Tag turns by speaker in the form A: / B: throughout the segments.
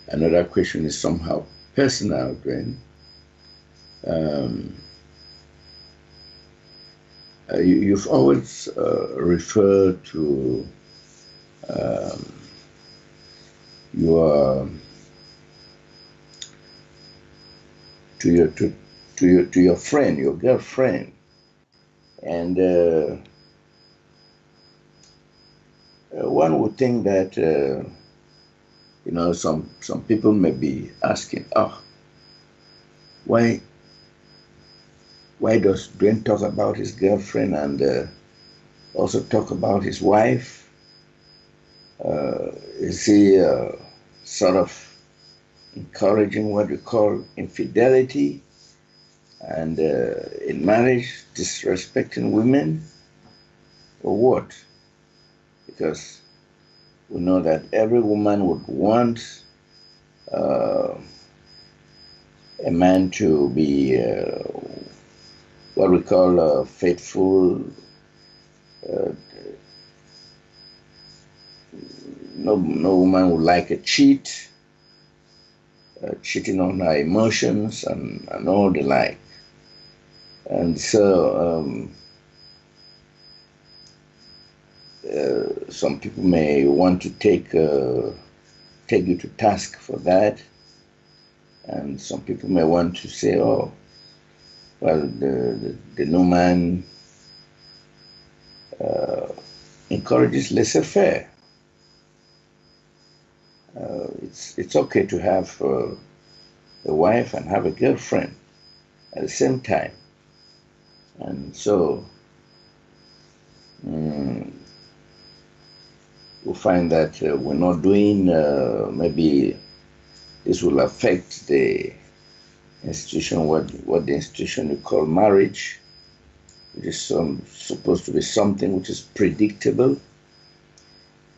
A: another question is somehow personal, Duane. Um, you've always referred to um, your to your friend, your girlfriend, and one would think that some people may be asking, oh, why does Duane talk about his girlfriend and also talk about his wife? Is he sort of encouraging what we call infidelity and in marriage disrespecting women, or what? Because we know that every woman would want a man to be what we call faithful. Uh, no woman would like a cheat, cheating on her emotions and all the like. And so some people may want to take you to task for that, and some people may want to say, "Oh, well, the new man encourages laissez-faire. It's okay to have a wife and have a girlfriend at the same time." And so we'll find that we're not doing, maybe this will affect the institution, what the institution you call marriage, which is supposed to be something which is predictable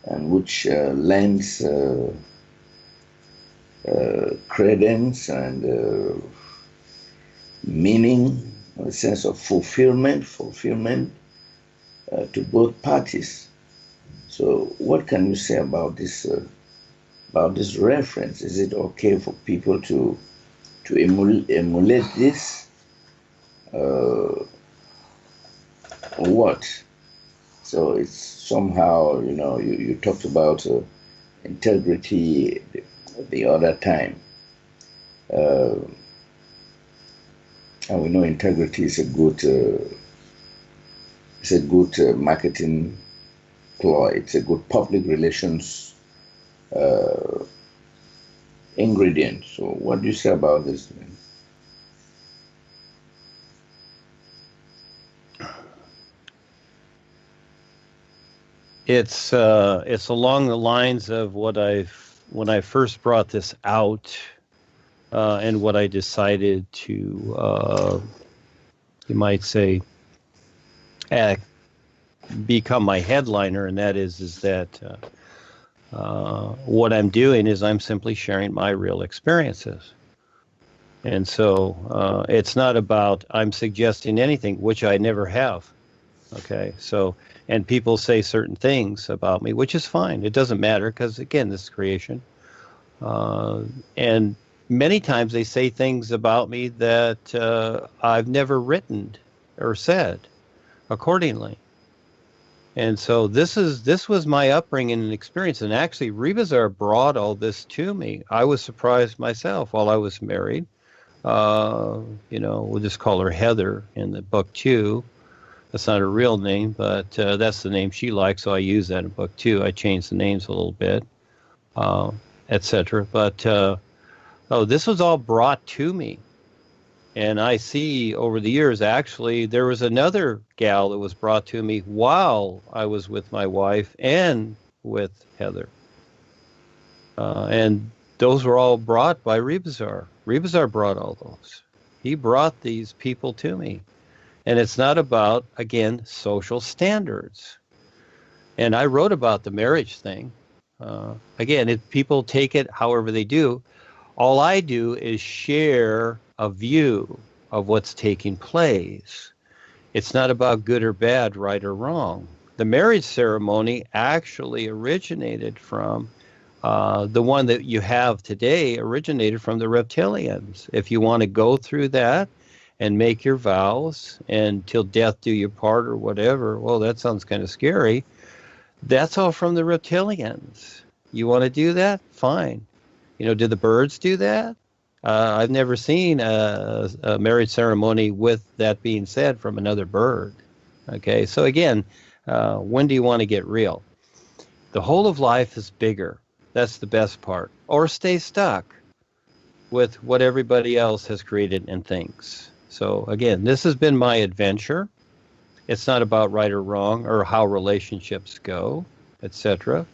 A: and which lends credence and meaning, a sense of fulfillment to both parties. So, what can you say about this reference? Is it okay for people to emulate this, or what? So it's somehow, you talked about integrity the other time. And we know integrity is a good marketing ploy. It's a good public relations ingredient. So, what do you say about this, man?
B: It's along the lines of when I first brought this out. And what I decided to, you might say, become my headliner, and that is that what I'm doing is I'm simply sharing my real experiences. And so it's not about I'm suggesting anything, which I never have. Okay, so, and people say certain things about me, which is fine. It doesn't matter because, again, this is creation. And many times they say things about me that I've never written or said accordingly. And so this was my upbringing and experience. And actually, Rebazar brought all this to me. I was surprised myself while I was married. We'll just call her Heather in the book too. That's not her real name, but that's the name she likes, so I use that in book two. I changed the names a little bit, etc. But this was all brought to me. And I see over the years, actually, there was another gal that was brought to me while I was with my wife and with Heather. And those were all brought by Rebazar. Rebazar brought all those. He brought these people to me. And it's not about, again, social standards. And I wrote about the marriage thing. Again, if people take it however they do, all I do is share a view of what's taking place. It's not about good or bad, right or wrong. The marriage ceremony actually originated from the one that you have today originated from the reptilians. If you want to go through that and make your vows and till death do you part or whatever, well, that sounds kind of scary. That's all from the reptilians. You want to do that? Fine. Do the birds do that? I've never seen a marriage ceremony with that being said from another bird. Okay, so again, when do you want to get real? The whole of life is bigger. That's the best part. Or stay stuck with what everybody else has created and thinks. So again, this has been my adventure. It's not about right or wrong or how relationships go, etc.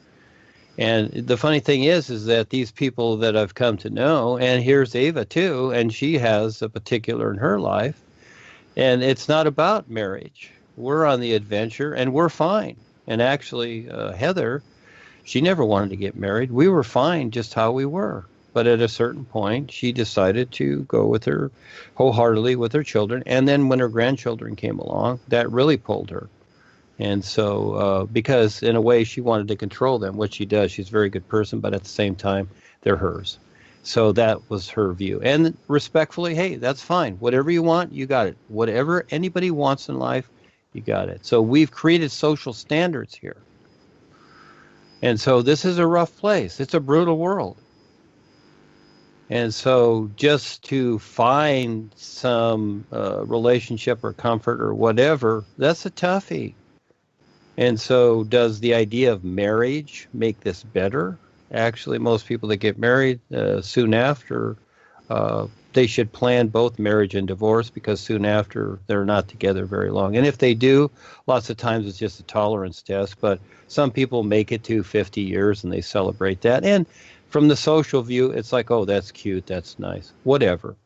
B: And the funny thing is that these people that I've come to know, and here's Ava too, and she has a particular in her life, and it's not about marriage. We're on the adventure, and we're fine. And actually, Heather, she never wanted to get married. We were fine just how we were. But at a certain point, she decided to go with her wholeheartedly with her children. And then when her grandchildren came along, that really pulled her. And so, because in a way she wanted to control them, which she does. She's a very good person, but at the same time, they're hers. So that was her view. And respectfully, hey, that's fine. Whatever you want, you got it. Whatever anybody wants in life, you got it. So we've created social standards here. And so this is a rough place. It's a brutal world. And so just to find some relationship or comfort or whatever, that's a toughie. And so does the idea of marriage make this better? Actually, most people that get married soon after, they should plan both marriage and divorce, because soon after they're not together very long. And if they do, lots of times it's just a tolerance test. But some people make it to 50 years and they celebrate that. And from the social view, it's like, oh, that's cute, that's nice, whatever.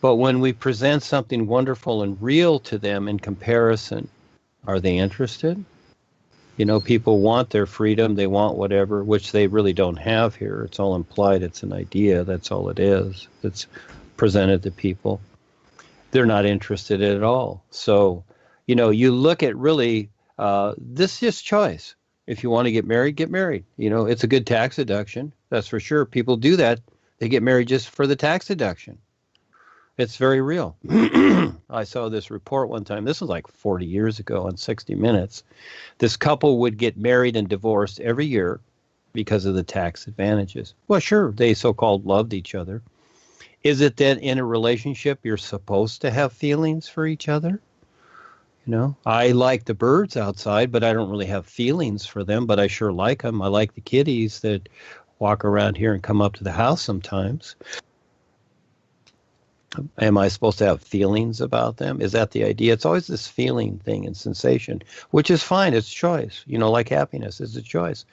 B: But when we present something wonderful and real to them in comparison, are they interested? People want their freedom, they want whatever, which they really don't have here. It's all implied, it's an idea, that's all it is. It's presented to people. They're not interested at all. So, you look at really, this is choice. If you want to get married, get married. It's a good tax deduction, that's for sure. People do that. They get married just for the tax deduction. It's very real. I saw this report one time. This was like 40 years ago on 60 Minutes. This couple would get married and divorced every year because of the tax advantages. Well, sure, they so-called loved each other. Is it that in a relationship you're supposed to have feelings for each other? I like the birds outside, but I don't really have feelings for them, but I sure like them. I like the kitties that walk around here and come up to the house sometimes. Am I supposed to have feelings about them? Is that the idea? It's always this feeling thing and sensation, which is fine. It's choice. Like happiness is a choice.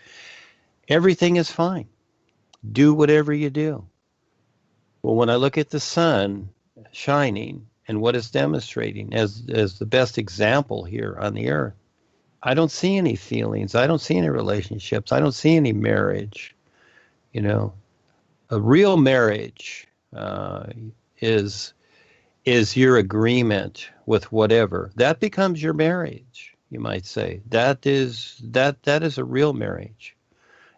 B: Everything is fine. Do whatever you do. Well, when I look at the sun shining and what it's demonstrating as the best example here on the earth, I don't see any feelings. I don't see any relationships. I don't see any marriage. A real marriage is your agreement with whatever. That becomes your marriage, you might say. That is a real marriage.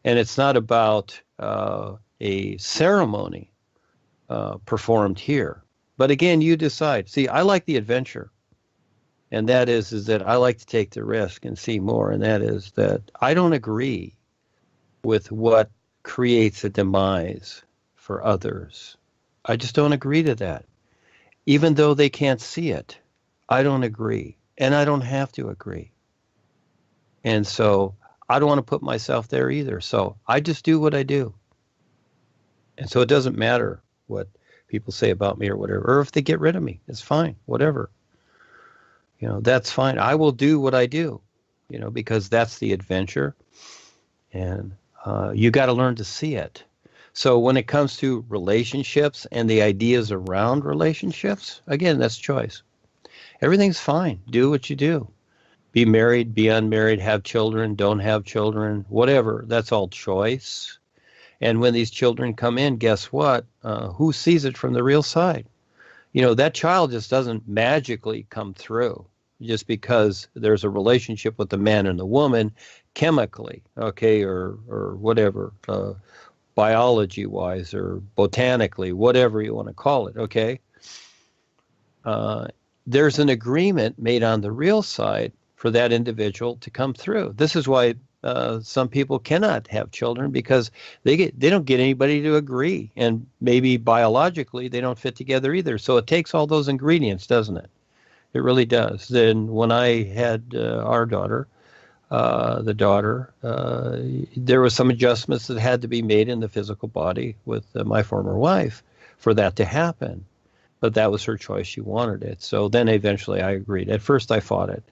B: And it's not about a ceremony performed here. But again, you decide. See, I like the adventure. And that is that I like to take the risk and see more. And that is that I don't agree with what creates a demise for others. I just don't agree to that. Even though they can't see it, I don't agree. And I don't have to agree. And so I don't want to put myself there either. So I just do what I do. And so it doesn't matter what people say about me or whatever. Or if they get rid of me, it's fine, whatever. That's fine. I will do what I do, because that's the adventure. And you got to learn to see it. So when it comes to relationships and the ideas around relationships, again, that's choice. Everything's fine. Do what you do. Be married, be unmarried, have children, don't have children, whatever. That's all choice. And when these children come in, guess what? Who sees it from the real side? That child just doesn't magically come through. just because there's a relationship with the man and the woman chemically, okay, or whatever, biology-wise or botanically, whatever you want to call it, okay? There's an agreement made on the real side for that individual to come through. This is why some people cannot have children, because they don't get anybody to agree, and maybe biologically they don't fit together either. So it takes all those ingredients, doesn't it? It really does. Then when I had our daughter, there was some adjustments that had to be made in the physical body with my former wife for that to happen. But that was her choice. She wanted it. So then eventually I agreed. At first I fought it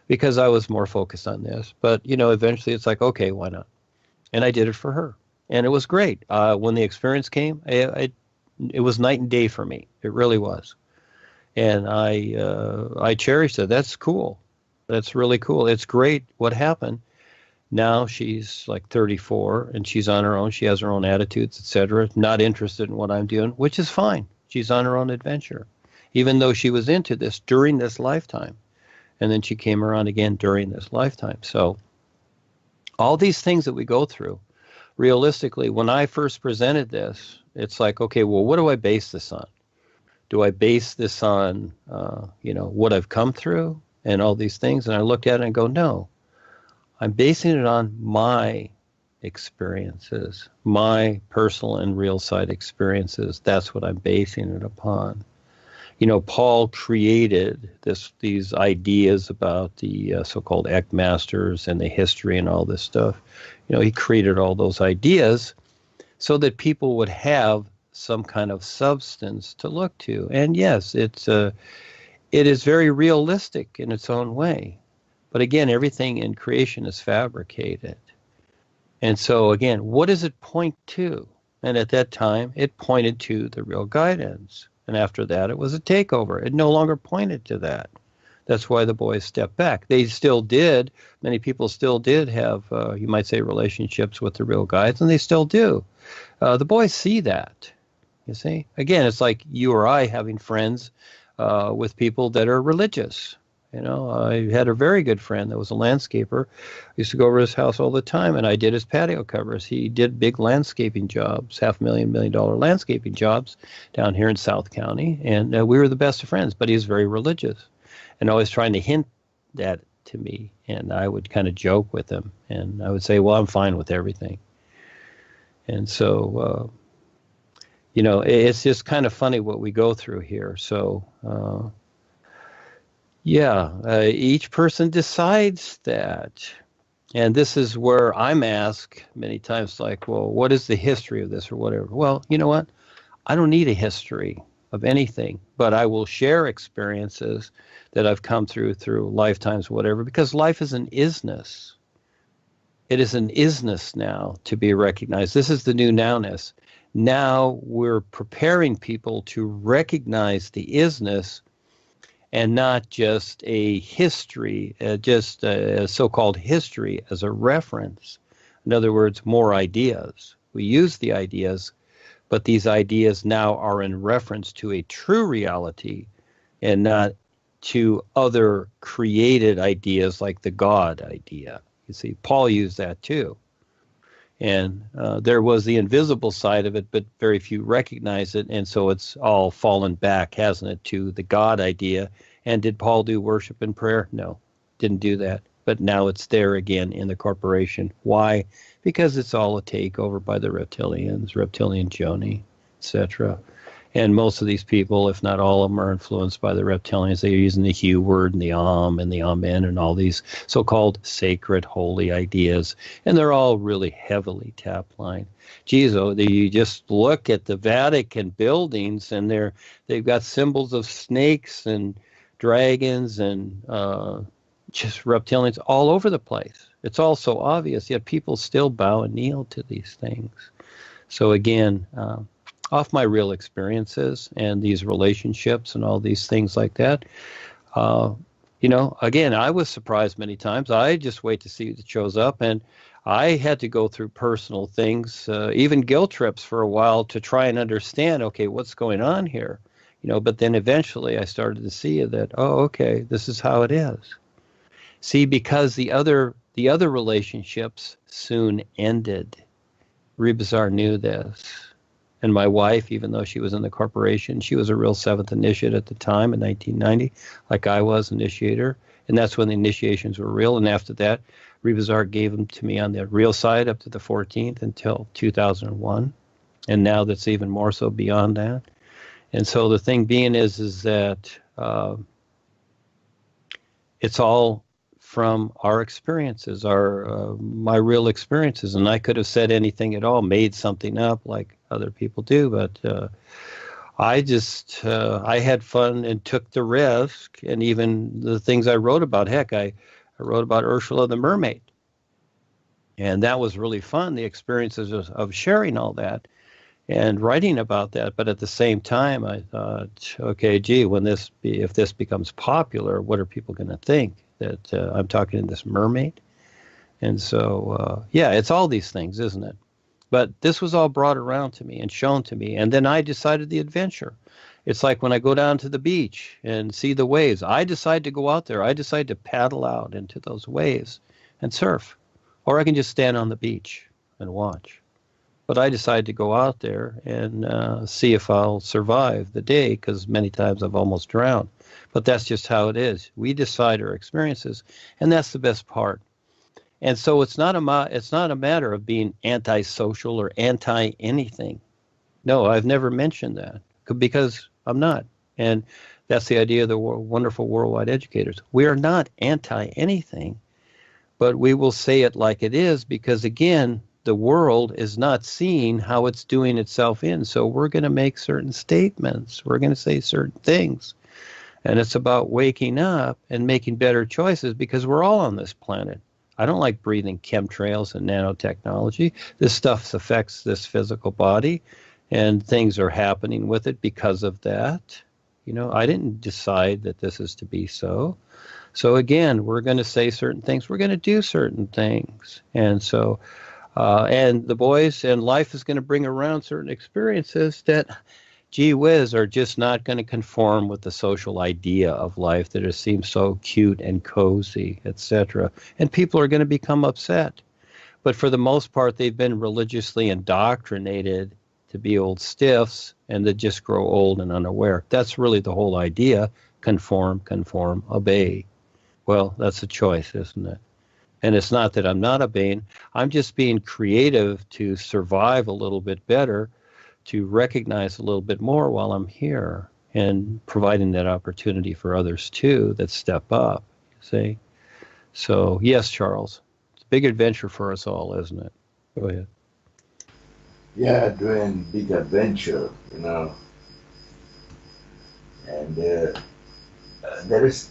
B: because I was more focused on this. But, eventually it's like, okay, why not? And I did it for her. And it was great. When the experience came, it was night and day for me. It really was. And I cherished it. That's cool. That's really cool. It's great what happened. Now she's like 34 and she's on her own. She has her own attitudes, etc. Not interested in what I'm doing, which is fine. She's on her own adventure, even though she was into this during this lifetime. And then she came around again during this lifetime. So all these things that we go through, realistically, when I first presented this, it's like, okay, well, what do I base this on? Do I base this on, what I've come through and all these things? And I looked at it and go, no, I'm basing it on my experiences, my personal and real side experiences. That's what I'm basing it upon. Paul created these ideas about the so-called Eckmasters and the history and all this stuff. He created all those ideas so that people would have some kind of substance to look to. And yes, it is very realistic in its own way. But again, everything in creation is fabricated. And so again, what does it point to? And at that time, it pointed to the real guidance. And after that, it was a takeover. It no longer pointed to that. That's why the boys stepped back. They still did. Many people still did have, you might say, relationships with the real guides, and they still do. The boys see that, you see. Again, it's like you or I having friends with people that are religious. I had a very good friend that was a landscaper. I used to go over to his house all the time, and I did his patio covers. He did big landscaping jobs, $500,000, $1 million landscaping jobs down here in South County, and we were the best of friends, but he was very religious and always trying to hint that to me, and I would kind of joke with him, and I would say, well, I'm fine with everything. And so, it's just kind of funny what we go through here. So, each person decides that. And this is where I'm asked many times, like, well, what is the history of this or whatever? Well, you know what? I don't need a history of anything, but I will share experiences that I've come through lifetimes, whatever, because life is an isness. It is an isness now to be recognized. This is the new nowness. Now we're preparing people to recognize the isness and not just a history, just a so-called history as a reference. In other words, more ideas. We use the ideas, but these ideas now are in reference to a true reality and not to other created ideas like the God idea. You see, Paul used that too. And there was the invisible side of it, but very few recognize it. And so it's all fallen back, hasn't it, to the God idea. And did Paul do worship and prayer? No, didn't do that. But now it's there again in the corporation. Why? Because it's all a takeover by the reptilians, reptilian Joni, etc. And most of these people, if not all of them, are influenced by the reptilians. They're using the Hugh word and the and the Amen and all these so-called sacred, holy ideas. And they're all really heavily tap-line. Geez, you just look at the Vatican buildings, and they've got symbols of snakes and dragons and just reptilians all over the place. It's all so obvious, yet people still bow and kneel to these things. So again, off my real experiences and these relationships and all these things like that, again, I was surprised many times. I just wait to see if it shows up, and I had to go through personal things, even guilt trips for a while to try and understand, okay, what's going on here? But then eventually I started to see that, oh, okay, this is how it is. See, because the other relationships soon ended. Rebazar knew this. And my wife, even though she was in the corporation, she was a real seventh initiate at the time in 1990, like I was, initiator. And that's when the initiations were real. And after that, Rebazar gave them to me on the real side up to the 14th until 2001. And now that's even more so beyond that. And so the thing being is that it's all from our experiences, my real experiences. And I could have said anything at all, made something up like other people do, but I had fun and took the risk. And even the things I wrote about, heck, I wrote about Ursula the mermaid. And that was really fun, the experiences of sharing all that and writing about that. But at the same time, I thought, okay, gee, if this becomes popular, what are people going to think? That I'm talking to this mermaid? And so, yeah, it's all these things, isn't it? But this was all brought around to me and shown to me. And then I decided the adventure. It's like when I go down to the beach and see the waves, I decide to go out there. I decide to paddle out into those waves and surf. Or I can just stand on the beach and watch. But I decide to go out there and see if I'll survive the day, because many times I've almost drowned. But that's just how it is. We decide our experiences, and that's the best part. And so it's not a matter of being antisocial or anti-anything. No, I've never mentioned that, because I'm not. And that's the idea of the wonderful worldwide educators. We are not anti-anything, but we will say it like it is, because, again, the world is not seeing how it's doing itself in. So we're going to make certain statements. We're going to say certain things. And it's about waking up and making better choices, because we're all on this planet. I don't like breathing chemtrails and nanotechnology. This stuff affects this physical body, and things are happening with it because of that. I didn't decide that this is to be so. So again, we're going to say certain things. We're going to do certain things. And so, and the boys and life is going to bring around certain experiences that, gee whiz, are just not going to conform with the social idea of life that it seems so cute and cozy, etc. And people are going to become upset. But for the most part, they've been religiously indoctrinated to be old stiffs and to just grow old and unaware. That's really the whole idea. Conform, obey. Well, that's a choice, isn't it? And it's not that I'm not obeying. I'm just being creative to survive a little bit better, to recognize a little bit more while I'm here, and providing that opportunity for others too that step up, see? So, yes, Charles, it's a big adventure for us all, isn't it? Go ahead.
A: Yeah, doing big adventure, and there's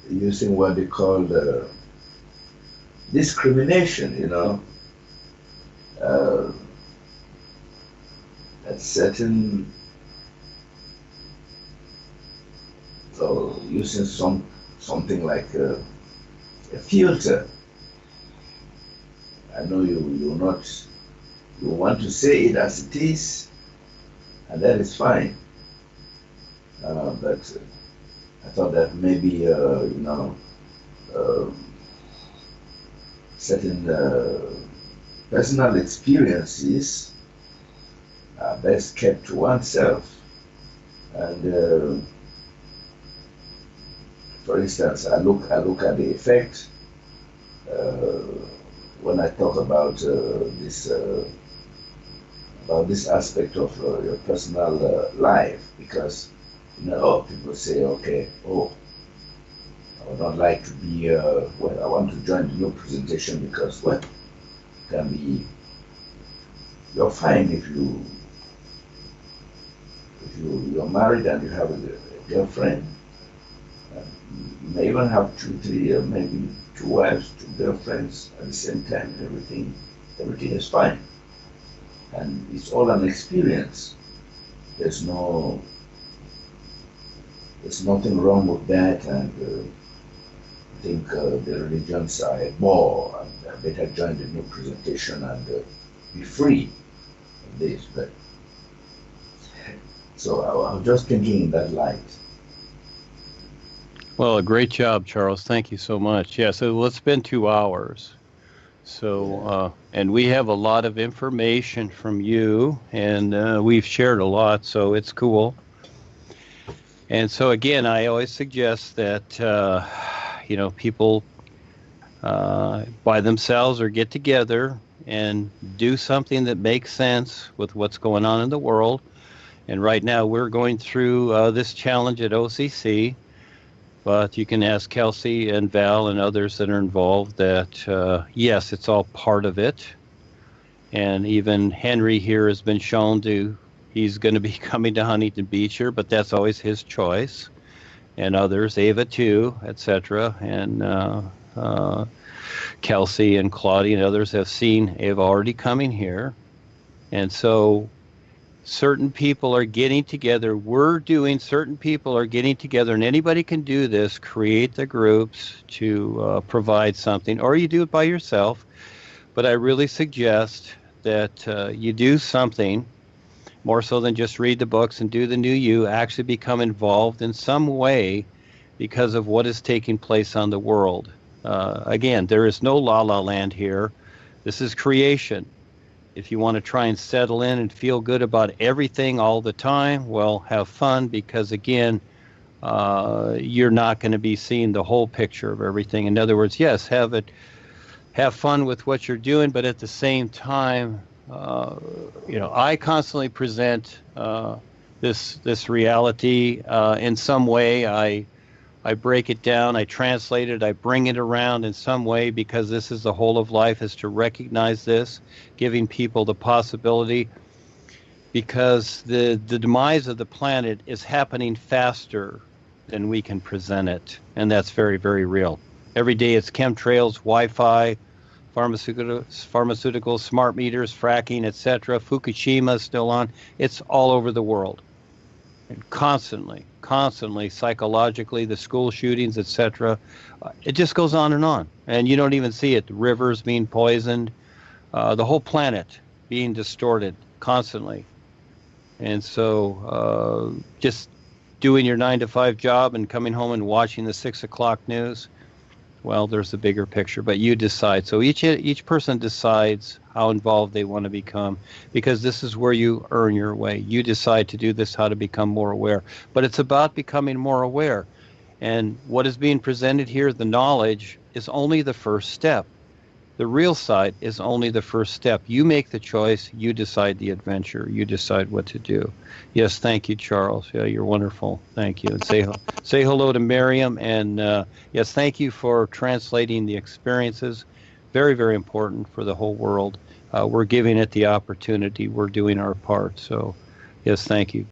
A: using what they call discrimination, at certain, so using something like a filter. I know you want to say it as it is, and that is fine. But I thought that maybe certain personal experiences are best kept to oneself. And for instance, I look at the effect when I talk about this aspect of your personal life, because people say, okay, I would not like to be I want to join the new presentation because it can be, you're fine if you're married and you have a girlfriend. You may even have 2, 3, maybe 2 wives, 2 girlfriends at the same time. Everything is fine, and it's all an experience. There's nothing wrong with that, and I think the religions are a bore, and I better join the new presentation and be free. this, but so I was just thinking in that light.
B: Well, a great job, Charles. Thank you so much. Yeah, so let's spend 2 hours. So, and we have a lot of information from you, and we've shared a lot, so it's cool. And so, again, I always suggest that, people by themselves or get together and do something that makes sense with what's going on in the world. And right now we're going through this challenge at OCC. But you can ask Kelsey and Val and others that are involved that, yes, it's all part of it. And even Henry here has been shown he's going to be coming to Huntington Beach here, but that's always his choice. And others, Ava too, etc. And Kelsey and Claudia and others have seen Ava already coming here. And so certain people are getting together. Certain people are getting together, and anybody can do this, create the groups to provide something, or you do it by yourself. But I really suggest that you do something more so than just read the books and do the new you, actually become involved in some way because of what is taking place on the world. Again, there is no la-la land here. This is creation. If you want to try and settle in and feel good about everything all the time, well, have fun, because again, you're not going to be seeing the whole picture of everything. In other words, yes, have fun with what you're doing, but at the same time, I constantly present this reality in some way. I break it down, I translate it, I bring it around in some way, because this is the whole of life, is to recognize this, giving people the possibility, because the demise of the planet is happening faster than we can present it, and that's very, very real. Every day it's chemtrails, Wi-Fi, pharmaceuticals, smart meters, fracking, etc. Fukushima is still on. It's all over the world. And constantly, psychologically, the school shootings, etc. It just goes on, and you don't even see it. The rivers being poisoned, the whole planet being distorted constantly. And so just doing your 9-to-5 job and coming home and watching the 6 o'clock news, well, there's a bigger picture, but you decide. So each person decides how involved they want to become, because this is where you earn your way. You decide to do this, how to become more aware. But it's about becoming more aware. And what is being presented here, the knowledge, is only the first step. The real side is only the first step. You make the choice. You decide the adventure. You decide what to do. Yes, thank you, Charles. Yeah, you're wonderful. Thank you. And say hello to Miriam. And yes, thank you for translating the experiences. Very, very important for the whole world. We're giving it the opportunity. We're doing our part. So, yes, thank you.